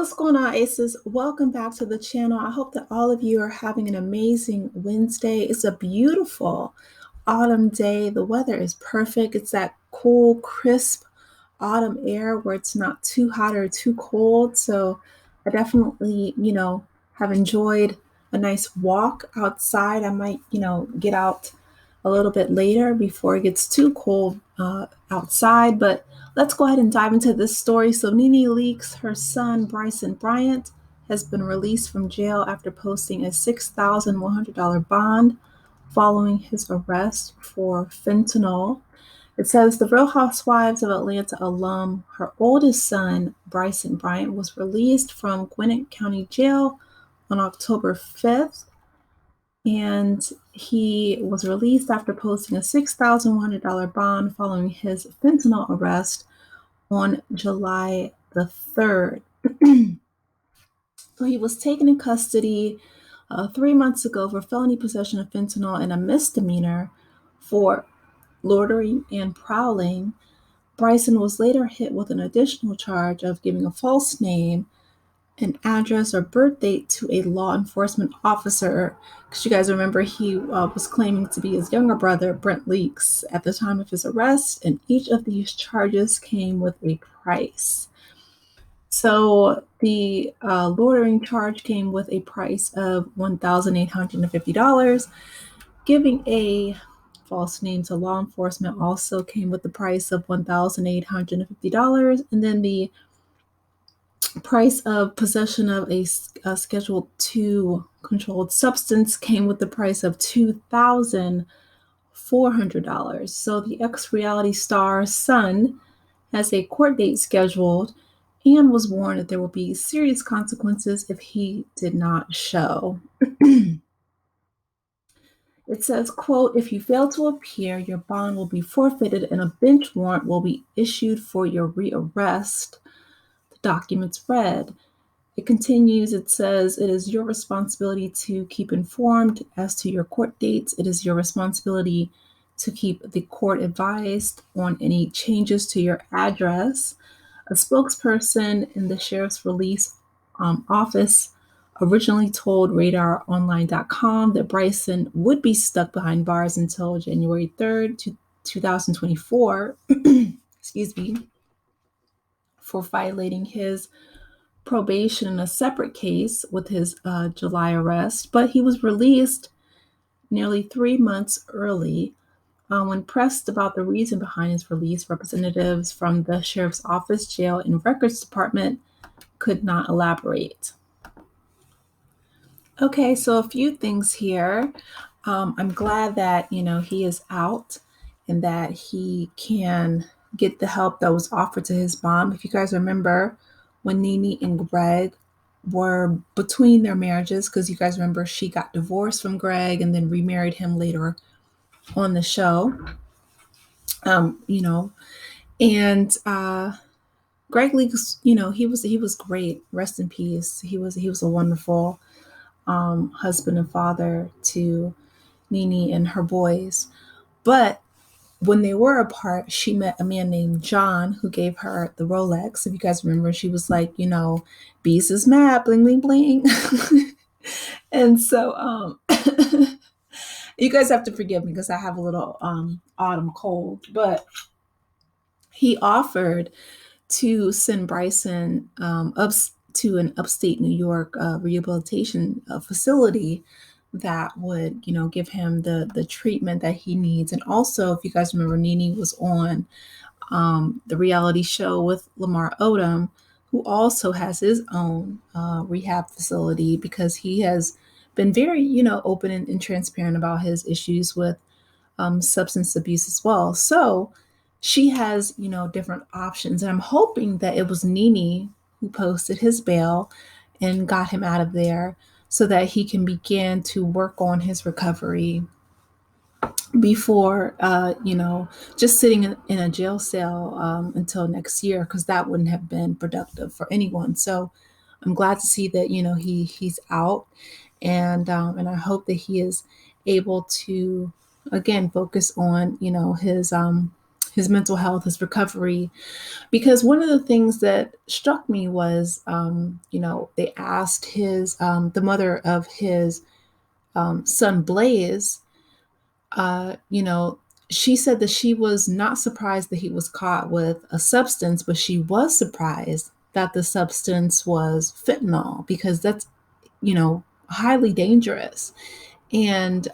What's going on, Aces? Welcome back to the channel. I hope that all of you are having an amazing Wednesday. It's a beautiful autumn day. The weather is perfect. It's that cool, crisp autumn air where it's not too hot or too cold. So I definitely, have enjoyed a nice walk outside. I might, get out a little bit later before it gets too cold outside. But let's go ahead and dive into this story. So, Nene Leakes, her son Bryson Bryant, has been released from jail after posting a $6,100 bond following his arrest for fentanyl. It says the Real Housewives of Atlanta alum, her oldest son, Bryson Bryant, was released from Gwinnett County Jail on October 5th, and he was released after posting a $6,100 bond following his fentanyl arrest on July the 3rd. So he was taken in custody 3 months ago for felony possession of fentanyl and a misdemeanor for loitering and prowling. Bryson was later hit with an additional charge of giving a false name, an address, or birth date to a law enforcement officer. Because you guys remember he was claiming to be his younger brother, Brent Leakes, at the time of his arrest, and each of these charges came with a price. So the loitering charge came with a price of $1,850. Giving a false name to law enforcement also came with the price of $1,850. And then the price of possession of a Schedule II controlled substance came with the price of $2,400. So the ex-reality star's son has a court date scheduled and was warned that there will be serious consequences if he did not show. It says, quote, if you fail to appear, your bond will be forfeited and a bench warrant will be issued for your rearrest. The documents read. It continues, it says, it is your responsibility to keep informed as to your court dates. It is your responsibility to keep the court advised on any changes to your address. A spokesperson in the sheriff's release office originally told RadarOnline.com that Bryson would be stuck behind bars until January 3rd, 2024, excuse me, for violating his probation in a separate case with his July arrest. But he was released nearly 3 months early. When pressed about the reason behind his release, representatives from the sheriff's office, jail, and records department could not elaborate. Okay, so a few things here. I'm glad that, he is out and that he can get the help that was offered to his mom. If you guys remember when Nene and Greg were between their marriages, because you guys remember she got divorced from Greg and then remarried him later on the show, and Greg Leakes, he was great. Rest in peace. He was a wonderful husband and father to Nene and her boys. But when they were apart, she met a man named John who gave her the Rolex. If you guys remember, she was like, Beast is mad, bling, bling, bling. And so you guys have to forgive me because I have a little autumn cold. But he offered to send Bryson up to an upstate New York rehabilitation facility that would, give him the treatment that he needs. And also, if you guys remember, Nene was on the reality show with Lamar Odom, who also has his own rehab facility because he has been very, open and transparent about his issues with substance abuse as well. So she has, different options. And I'm hoping that it was Nene who posted his bail and got him out of there so that he can begin to work on his recovery before, just sitting in a jail cell until next year, because that wouldn't have been productive for anyone. So I'm glad to see that, he's out, and I hope that he is able to, again, focus on, his his mental health, his recovery. Because one of the things that struck me was, they asked the mother of his son Blaze, you know, she said that she was not surprised that he was caught with a substance, but she was surprised that the substance was fentanyl, because that's, highly dangerous. And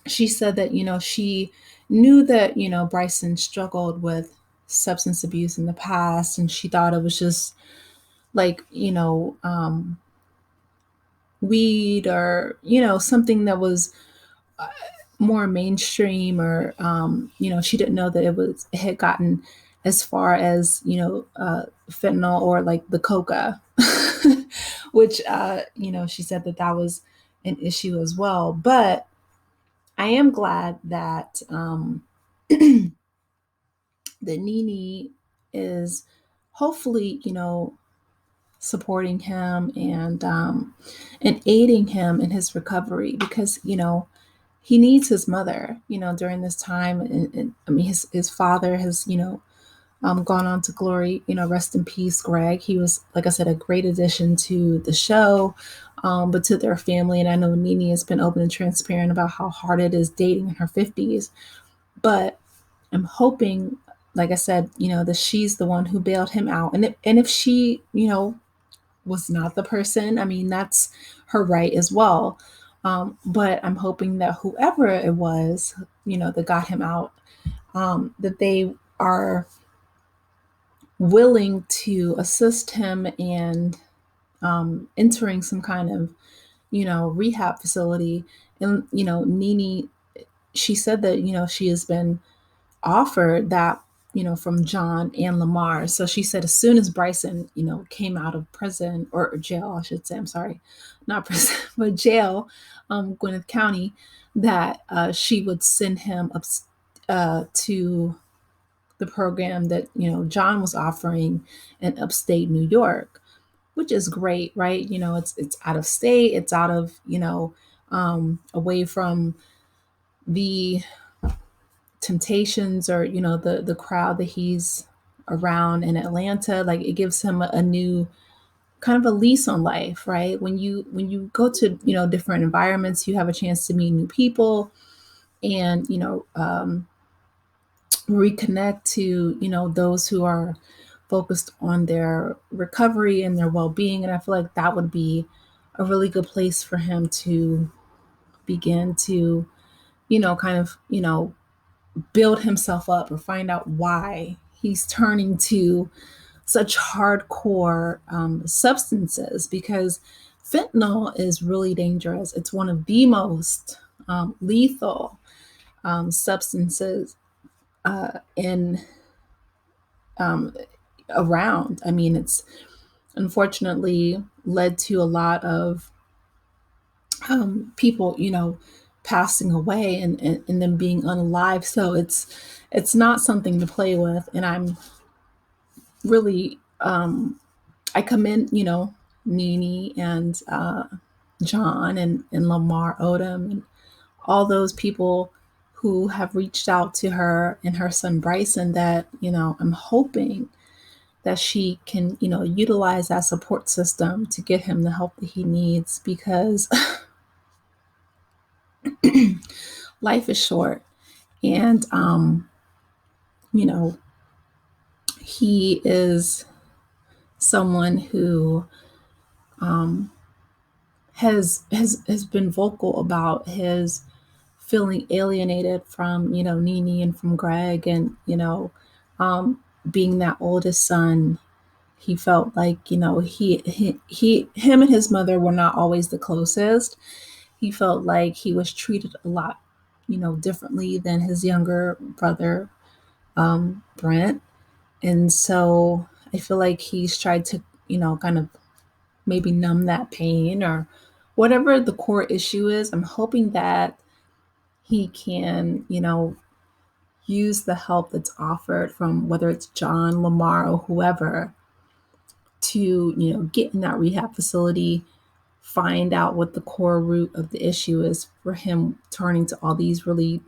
she said that, she knew that, Bryson struggled with substance abuse in the past, and she thought it was just like, weed, or, something that was more mainstream, or she didn't know that it had gotten as far as, fentanyl, or like the coca, which she said that that was an issue as well. But I am glad that that Nene is hopefully, supporting him, and aiding him in his recovery, because he needs his mother, during this time. And I mean, his father has, gone on to glory, rest in peace, Greg. He was, like I said, a great addition to the show, but to their family. And I know Nene has been open and transparent about how hard it is dating in her 50s. But I'm hoping, like I said, that she's the one who bailed him out. And if she, was not the person, I mean, that's her right as well. But I'm hoping that whoever it was, that got him out, that they are willing to assist him, and entering some kind of, rehab facility. And, Nene, she said that, she has been offered that, from John and Lamar. So she said as soon as Bryson, came out of prison, or jail, I should say, I'm sorry, not prison, but jail, Gwinnett County, that she would send him up to the program that, John was offering in upstate New York, which is great, right? It's out of state, it's out of, away from the temptations, or the crowd that he's around in Atlanta. Like, it gives him a new kind of a lease on life, right? When you go to, different environments, you have a chance to meet new people, and reconnect to, those who are focused on their recovery and their well-being. And I feel like that would be a really good place for him to begin to, kind of, build himself up, or find out why he's turning to such hardcore substances, because fentanyl is really dangerous. It's one of the most lethal substances in around. I mean, it's unfortunately led to a lot of people, passing away, and them being unalive. So it's not something to play with. And I'm really, I commend, Nene, and John, and Lamar Odom, and all those people who have reached out to her and her son Bryson, that, I'm hoping that she can, utilize that support system to get him the help that he needs, because life is short. And, you know, he is someone who has been vocal about his feeling alienated from, Nene and from Greg, and, being that oldest son. He felt like, him and his mother were not always the closest. He felt like he was treated a lot, differently than his younger brother, Brent. And so I feel like he's tried to, kind of maybe numb that pain, or whatever the core issue is. I'm hoping that he can, use the help that's offered from, whether it's John, Lamar, or whoever, to, get in that rehab facility, find out what the core root of the issue is for him turning to all these really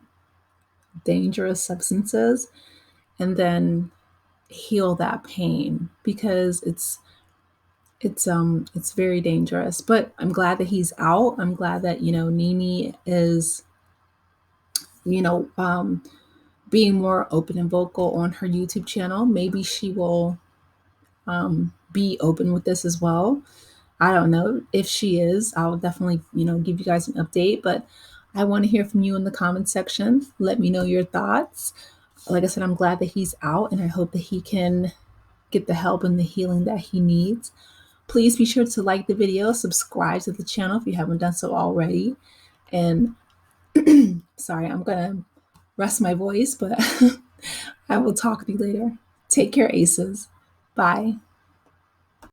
dangerous substances and then heal that pain, because it's very dangerous. But I'm glad that he's out. I'm glad that, Nene is, you know, being more open and vocal on her YouTube channel. Maybe she will be open with this as well. I don't know. If she is, I'll definitely, give you guys an update. But I want to hear from you in the comment section. Let me know your thoughts. Like I said, I'm glad that he's out, and I hope that he can get the help and the healing that he needs. Please be sure to like the video, subscribe to the channel if you haven't done so already. And sorry, I'm going to rest my voice, but I will talk to you later. Take care, Aces. Bye.